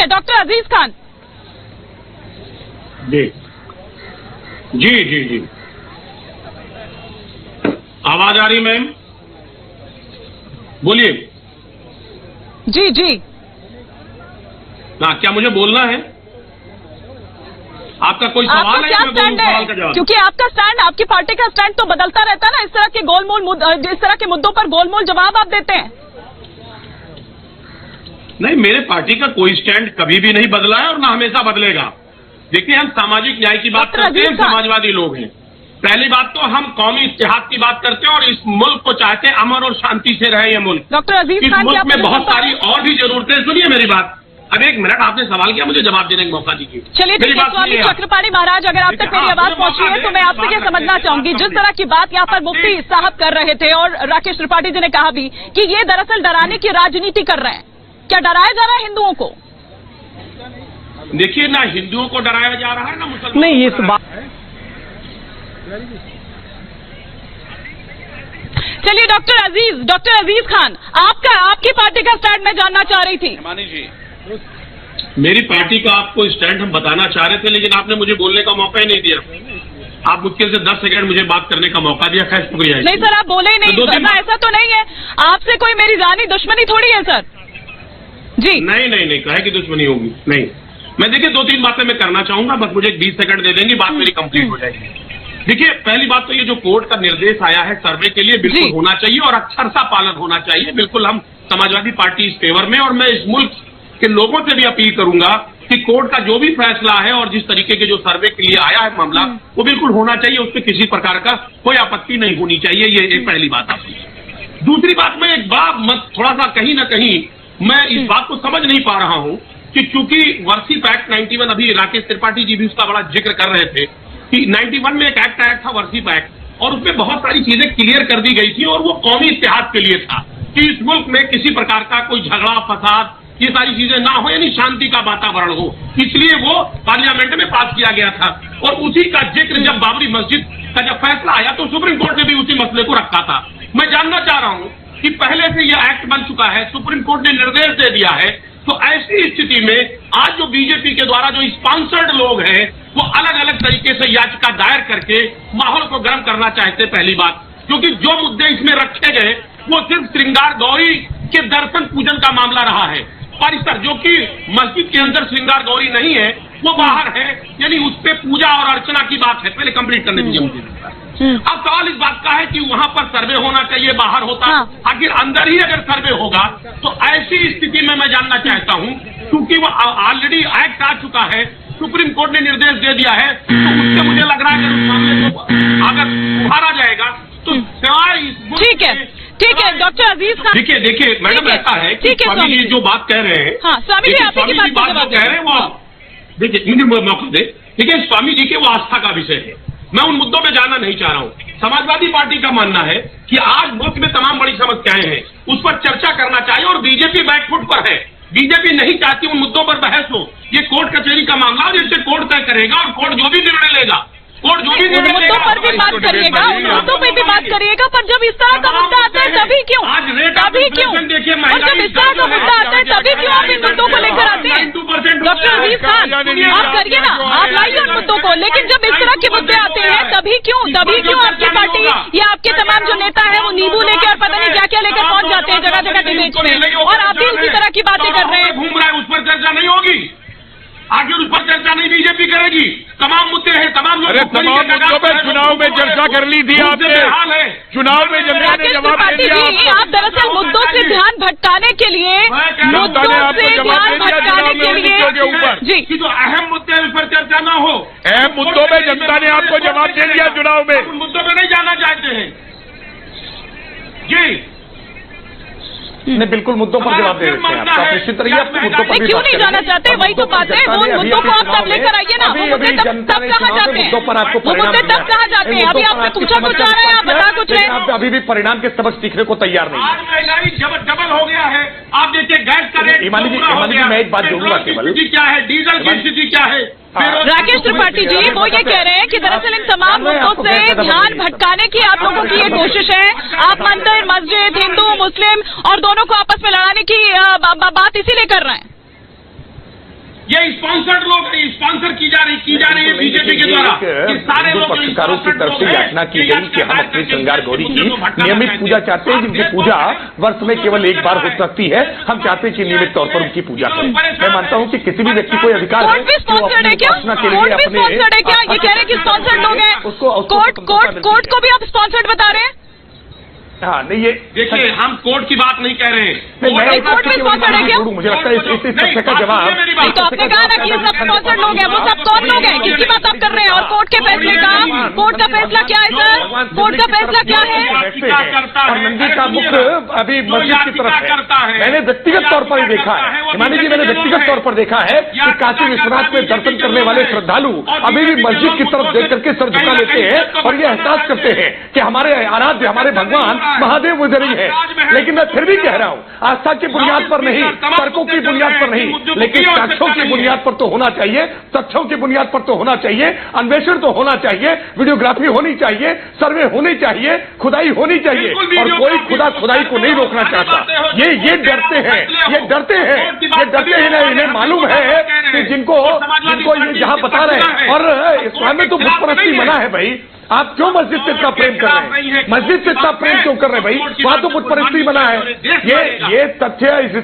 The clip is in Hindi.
है डॉक्टर अजीज खान। जी जी जी जी, आवाज आ रही मैम? बोलिए। जी जी, हाँ, क्या मुझे बोलना है? आपका कोई सवाल है? क्या मैं स्टैंड सवाल का है? जवाब। क्योंकि आपका स्टैंड, आपकी पार्टी का स्टैंड तो बदलता रहता है ना, इस तरह के इस तरह के मुद्दों पर गोलमोल जवाब आप देते हैं। नहीं, मेरे पार्टी का कोई स्टैंड कभी भी नहीं बदला है और ना हमेशा बदलेगा। देखिए, हम सामाजिक न्याय की बात करते हैं, समाजवादी लोग हैं। पहली बात तो हम कौमी इत्तेहाद की बात करते हैं और इस मुल्क को चाहते हैं अमन और शांति से रहे ये मुल्क। डॉक्टर अजीज इस खान, मुल्क में बहुत सारी और भी जरूरतें। सुनिए मेरी बात, अब एक मिनट, आपने सवाल किया, मुझे जवाब देने का मौका दीजिए। चलिए ठीक है, स्वामी चक्रपाणी महाराज, अगर आप तक मेरी आवाज पहुंची है तो मैं आपसे ये समझना चाहूंगी, जिस तरह की बात यहाँ पर मुफ्ती साहब कर रहे थे और राकेश त्रिपाठी जी ने कहा भी कि ये दरअसल डराने की राजनीति कर रहे हैं, क्या डराया जा रहा है हिंदुओं को? देखिए, ना हिंदुओं को डराया जा रहा है ना मुसलमानों। नहीं, इस बात, चलिए डॉक्टर अजीज खान, आपकी पार्टी का स्टैंड मैं जानना चाह रही थी। मानी जी, मेरी पार्टी का आपको स्टैंड हम बताना चाह रहे थे, लेकिन आपने मुझे बोलने का मौका ही नहीं दिया। आप मुश्किल से 10 सेकंड मुझे बात करने का मौका दिया। खैर, शुक्रिया। नहीं सर, आप बोले ही नहीं, ऐसा तो नहीं है, आपसे कोई मेरी जानी दुश्मनी थोड़ी है सर। जी नहीं, कहे की दुश्मनी होगी? नहीं, मैं देखिए 2-3 बातें मैं करना चाहूंगा, बस मुझे 20 सेकंड दे देंगी, बात मेरी कंप्लीट हो जाएगी। देखिए, पहली बात तो ये जो कोर्ट का निर्देश आया है सर्वे के लिए, बिल्कुल होना चाहिए और अक्षरशः पालन होना चाहिए। बिल्कुल हम समाजवादी पार्टी इस फेवर में, और मैं इस मुल्क के लोगों से भी अपील करूंगा कि कोर्ट का जो भी फैसला है और जिस तरीके के जो सर्वे के लिए आया है मामला, वो बिल्कुल होना चाहिए, उसमें किसी प्रकार का कोई आपत्ति नहीं होनी चाहिए। ये एक पहली बात आपकी। दूसरी बात, मैं एक बात थोड़ा सा कहीं ना कहीं मैं इस बात को समझ नहीं पा रहा हूं कि चूंकि वर्षिप एक्ट 91, अभी राकेश त्रिपाठी जी भी उसका बड़ा जिक्र कर रहे थे कि 91 में एक एक्ट आया था, वर्षिप एक्ट, और उसमें बहुत सारी चीजें क्लियर कर दी गई थी और वो कौमी इत्तेहाद के लिए था कि इस मुल्क में किसी प्रकार का कोई झगड़ा फसाद ये सारी चीजें ना हो, यानी शांति का वातावरण हो, इसलिए वो पार्लियामेंट में पास किया गया था। और उसी का जिक्र जब बाबरी मस्जिद का जब फैसला आया तो सुप्रीम कोर्ट ने भी उसी मसले को रखा था। मैं जानना चाह रहा हूं कि पहले से यह एक्ट बन चुका है, सुप्रीम कोर्ट ने निर्देश दे दिया है, तो ऐसी स्थिति में आज जो बीजेपी के द्वारा जो स्पॉन्सर्ड लोग हैं वो अलग अलग तरीके से याचिका दायर करके माहौल को गर्म करना चाहते। पहली बात, क्योंकि जो मुद्दे इसमें रखे गए वो सिर्फ श्रृंगार गौरी के दर्शन पूजन का मामला रहा है। परिसर जो कि मस्जिद के अंदर श्रृंगार गौरी नहीं है, वो बाहर है, यानी उस पर पूजा और अर्चना की बात है। पहले कंप्लीट करने दीजिए मुझे। अब सवाल इस बात का है कि वहां पर सर्वे होना चाहिए, बाहर होता, आखिर अंदर ही अगर सर्वे होगा तो ऐसी स्थिति में मैं जानना चाहता हूं, क्योंकि वो ऑलरेडी एक्ट आ चुका है, सुप्रीम कोर्ट ने निर्देश दे दिया है, तो उससे मुझे लग रहा है कि उस मामले को अगर उभारा जाएगा तो सिवाय ठीक है डॉक्टर अजीज खान। देखिए मैडम, ऐसा है कि स्वामी जी जो बात कह रहे हैं, स्वामी जी आपकी बात जो कह रहे हैं वो देखिए, मुझे मौका दे। देखिए, स्वामी जी के वो आस्था का विषय है, मैं उन मुद्दों में जाना नहीं चाह रहा हूं। समाजवादी पार्टी का मानना है कि आज मुल्क में तमाम बड़ी समस्याएं हैं, उस पर चर्चा करना चाहिए और बीजेपी बैकफुट पर है। बीजेपी नहीं चाहती उन मुद्दों पर बहस हो। ये कोर्ट कचहरी का मामला है, जिससे कोर्ट तय करेगा और कोर्ट जो भी निर्णय लेगा, कोर्ट जो भी निर्णय मुद्दों पर भी बात करिएगा, उन मुद्दों पर भी बात करिएगा, पर जब इस तरह का मुद्दा आता है तभी क्यों? देखिए, और जब इस तरह का मुद्दा आता है तभी क्यों आप इन मुद्दों को लेकर आते हैं? डॉक्टर अजीज खान, आप करिए ना, आप लाइए उन मुद्दों को, लेकिन जब इस तरह के मुद्दे आते हैं तभी क्यों आपकी पार्टी या आपके तमाम जो नेता है वो नींबू लेकर और पता नहीं क्या क्या लेकर पहुंच जाते हैं जगह जगह डिबेट में, और आप भी उसी तरह की बातें कर रहे हैं। घूम रहा है, उस पर चर्चा नहीं होगी, आखिर उस पर चर्चा नहीं बीजेपी करेगी। तमाम मुद्दे हैं, तमाम लोग मुद्दों पर चुनाव में चर्चा कर ली थी आपने, चुनाव में जनता ने जवाब दे दिया। आप दरअसल मुद्दों से ध्यान भटकाने के लिए, जी, कि जो अहम मुद्दे हैं उस पर चर्चा ना हो। अहम मुद्दों में जनता ने आपको जवाब दे दिया चुनाव में, उन मुद्दों पर नहीं जाना चाहते हैं। जी नहीं, बिल्कुल मुद्दों पर जवाब दे देते हैं आप, निश्चित रहिए, आप मुद्दों पर भी क्यों नहीं जाना चाहते? वही तो बात है, वो मुद्दों को आप तब लेकर आइए ना, वो मुद्दे तब कहाँ जाते हैं? वो मुद्दे तब कहाँ जाते हैं? अभी आपने पूछा कुछ आ रहा है, आप बता कुछ रहे हैं। आप अभी भी परिणाम के सबक सीखने को तैयार नहीं है। आज महंगाई डबल हो गया है, आप देखिए गैस का रेट, ईमानी जी मैं एक बात जोड़ूंगा केवल, क्या है, डीजल की स्थिति क्या है। राकेश त्रिपाठी जी वो ये कह रहे हैं कि दरअसल इन तमाम मुद्दों से ध्यान भटकाने की आप लोगों की ये कोशिश है। आप मंदिर, मस्जिद, हिंदू मुस्लिम और दोनों को आपस में लड़ाने की बात इसीलिए कर रहे हैं। ये स्पॉन्सर्ड लोग हैं, स्पॉन्सर की जा रही है बीजेपी के द्वारा। कि सारे हिंदू लोग पक्षकारों की तरफ से याचना की गई कि हम अपनी श्रृंगार गौरी की नियमित पूजा चाहते हैं, जिनकी पूजा वर्ष में केवल एक बार हो सकती है। हम चाहते हैं कि नियमित तौर पर उनकी पूजा करें। मैं मानता हूं कि किसी भी व्यक्ति को अधिकार है कोर्ट भी स्पॉन्सर्ड है क्या? कोर्ट भी स्पॉन्सर्ड है क्या? ये कह रहे हैं कि स्पॉन्सर्ड लोग हैं। कोर्ट को भी आप स्पॉन्सर्ड बता रहे हैं? हाँ नहीं, ये देखिए हम कोर्ट की बात नहीं कह रहे हैं। कोर्ट में स्पॉन्सर्ड है क्या? मुझे लगता है इस तथ्य का जवाब नहीं तो आपने कहा ना कि ये सब स्पॉन्सर्ड लोग हैं, वो सब कौन लोग हैं, किसकी बात आप कर रहे हैं? और कोर्ट के फैसले का, कोर्ट का फैसला क्या है सर? कोर्ट का फैसला क्या है? और नंदी का मुख अभी मस्जिद की तरफ है। मैंने व्यक्तिगत तौर पर ही देखा है, हिमानी जी, मैंने व्यक्तिगत तौर पर देखा है कि काशी विश्वनाथ में दर्शन करने वाले श्रद्धालु अभी भी मस्जिद की तरफ देख करके सर झुका लेते हैं और ये एहसास करते हैं कि हमारे आराध्य, हमारे भगवान महादेव गुजर है। लेकिन मैं फिर भी कह रहा हूं, आस्था की बुनियाद पर नहीं, तर्कों की बुनियाद पर नहीं, लेकिन साक्ष्यों की बुनियाद पर तो होना चाहिए, तथ्यों की बुनियाद पर तो होना चाहिए, अन्वेषण तो होना चाहिए, वीडियोग्राफी होनी चाहिए, सर्वे होनी चाहिए, खुदाई होनी चाहिए। और कोई खुदाई को नहीं रोकना चाहता। ये डरते हैं, ये डरते हैं। इन्हें मालूम है कि जिनको ये जहां बता रहे हैं, और इस्लाम में तो बुत परस्ती मना है भाई। आप क्यों मस्जिद से इतना प्रेम कर रहे हैं? मस्जिद से इतना प्रेम क्यों कर रहे हैं भाई? वहां तो बुत परस्ती मना है। ये तथ्य